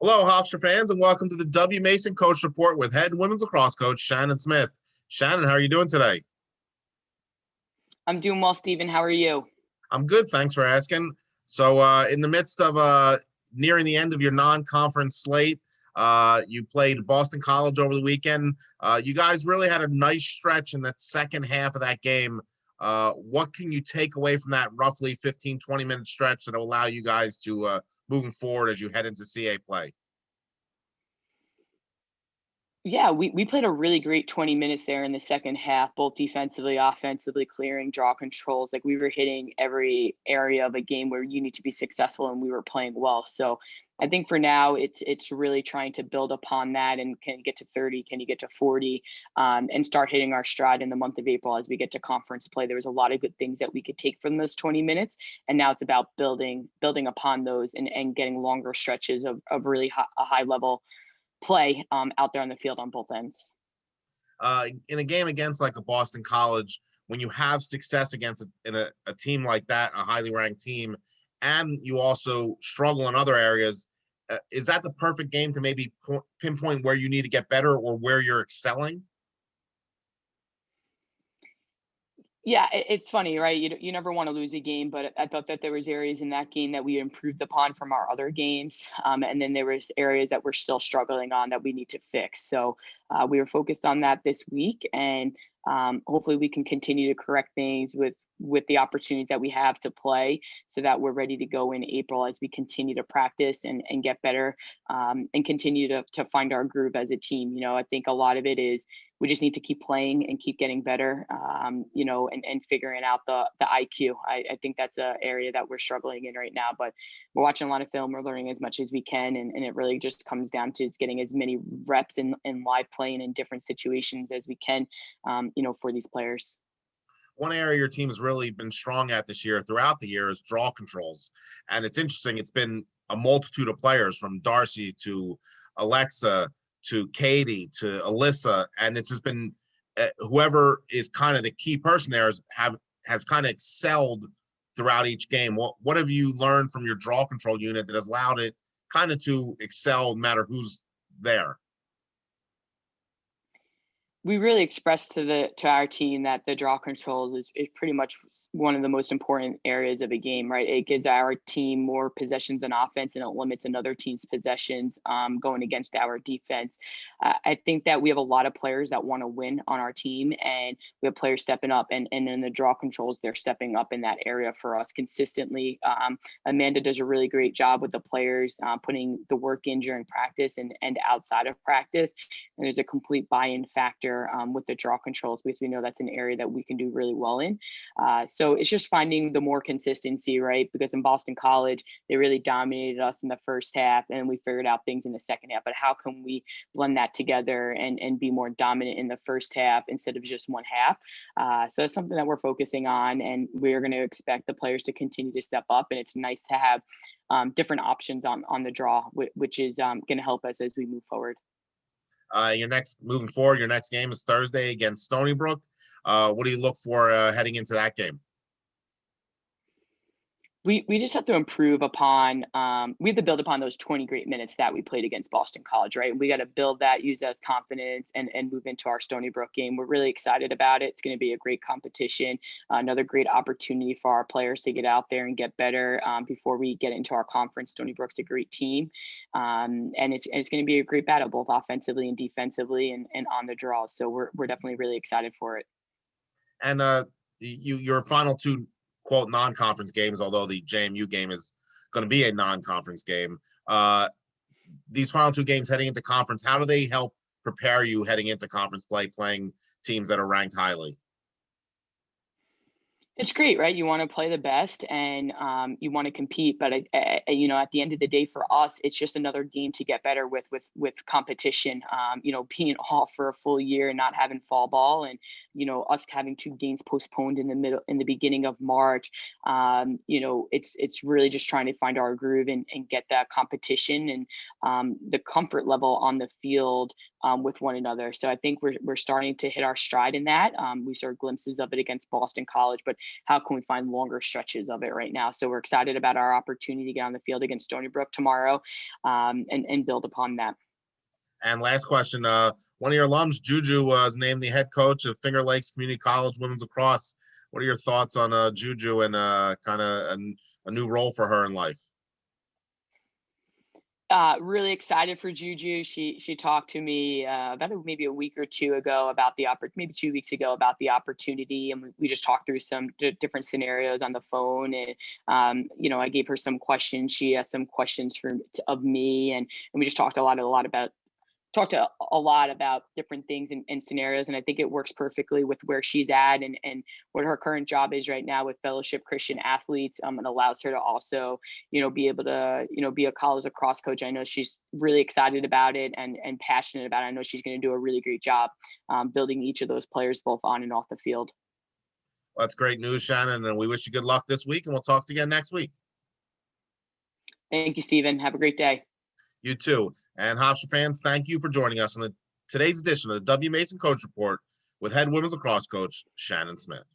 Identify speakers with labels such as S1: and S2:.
S1: Hello, Hofstra fans, and welcome to the W. Mason Coach Report with head women's lacrosse coach Shannon Smith. Shannon, how are you doing today?
S2: I'm doing well, Stephen. How are you?
S1: I'm good, thanks for asking. So, in the midst of nearing the end of your non-conference slate, you played Boston College over the weekend. You guys really had a nice stretch in that second half of that game. What can you take away from that roughly 15, 20-minute stretch that will allow you guys to moving forward as you head into CA play?
S2: Yeah, we played a really great 20 minutes there in the second half, both defensively, offensively, clearing, draw controls. Like we were hitting every area of a game where you need to be successful, and we were playing well. So I think for now, it's really trying to build upon that. And can you get to 30? Can you get to 40? And start hitting our stride in the month of April as we get to conference play. There was a lot of good things that we could take from those 20 minutes, and now it's about building upon those and getting longer stretches of really a high level play out there on the field on both ends.
S1: In a game against like a Boston College, when you have success against a team like that, a highly ranked team, and you also struggle in other areas, is that the perfect game to maybe pinpoint where you need to get better or where you're excelling?
S2: Yeah, it's funny, right? You never want to lose a game, but I thought that there was areas in that game that we improved upon from our other games, and then there was areas that we're still struggling on that we need to fix. So we were focused on that this week, and hopefully we can continue to correct things with the opportunities that we have to play, so that we're ready to go in April as we continue to practice and get better, and continue to find our groove as a team. I think a lot of it is we just need to keep playing and keep getting better, and figuring out the IQ. I think that's an area that we're struggling in right now, but we're watching a lot of film. We're learning as much as we can. And it really just comes down to getting as many reps in live playing in different situations as we can, for these players.
S1: One area your team has really been strong at this year throughout the year is draw controls. And it's interesting, it's been a multitude of players from Darcy to Alexa to Katie to Alyssa. And it's just been whoever is kind of the key person there has kind of excelled throughout each game. What have you learned from your draw control unit that has allowed it kind of to excel no matter who's there?
S2: We really expressed to our team that the draw controls is pretty much one of the most important areas of a game, right? It gives our team more possessions on offense, and it limits another team's possessions going against our defense. I think that we have a lot of players that want to win on our team, and we have players stepping up, and in the draw controls, they're stepping up in that area for us consistently. Amanda does a really great job with the players, putting the work in during practice and outside of practice. And there's a complete buy-in factor with the draw controls, because we know that's an area that we can do really well in. So it's just finding the more consistency, right? Because in Boston College, they really dominated us in the first half, and we figured out things in the second half. But how can we blend that together and be more dominant in the first half instead of just one half? So it's something that we're focusing on, and we're going to expect the players to continue to step up. And it's nice to have different options on the draw, which is going to help us as we move forward.
S1: Moving forward, your next game is Thursday against Stony Brook. What do you look for heading into that game?
S2: We just have to improve upon, we have to build upon those 20 great minutes that we played against Boston College, right? We got to build that, use that as confidence, and move into our Stony Brook game. We're really excited about it. It's going to be a great competition, another great opportunity for our players to get out there and get better before we get into our conference. Stony Brook's a great team, and it's going to be a great battle, both offensively and defensively, and on the draw. So we're definitely really excited for it.
S1: And your final two quote non-conference games, although the JMU game is going to be a non-conference game. These final two games heading into conference, how do they help prepare you heading into conference play, playing teams that are ranked highly?
S2: It's great, right? You want to play the best, and you want to compete, but at the end of the day, for us, it's just another game to get better with competition. Being off for a full year and not having fall ball, and us having two games postponed in the beginning of March. It's really just trying to find our groove and get that competition and the comfort level on the field with one another. So I think we're starting to hit our stride in that. We saw glimpses of it against Boston College, but how can we find longer stretches of it right now? So we're excited about our opportunity to get on the field against Stony Brook tomorrow, and build upon that.
S1: And last question, one of your alums, Juju, was named the head coach of Finger Lakes Community College Women's Lacrosse. What are your thoughts on Juju and kind of a new role for her in life?
S2: Really excited for Juju. She talked to me about maybe a week or two ago about maybe 2 weeks ago about the opportunity, and we just talked through some different scenarios on the phone. And I gave her some questions. She asked some questions of me, and we just talked a lot about different things and scenarios. And I think it works perfectly with where she's at and what her current job is right now with Fellowship Christian Athletes. It allows her to also, be able to, be a college lacrosse coach. I know she's really excited about it and passionate about it. I know she's going to do a really great job building each of those players both on and off the field.
S1: Well, that's great news, Shannon, and we wish you good luck this week, and we'll talk to you again next week.
S2: Thank you, Stephen. Have a great day.
S1: You too. And Hofstra fans, thank you for joining us on today's edition of the W. Mason Coach Report with head women's lacrosse coach Shannon Smith.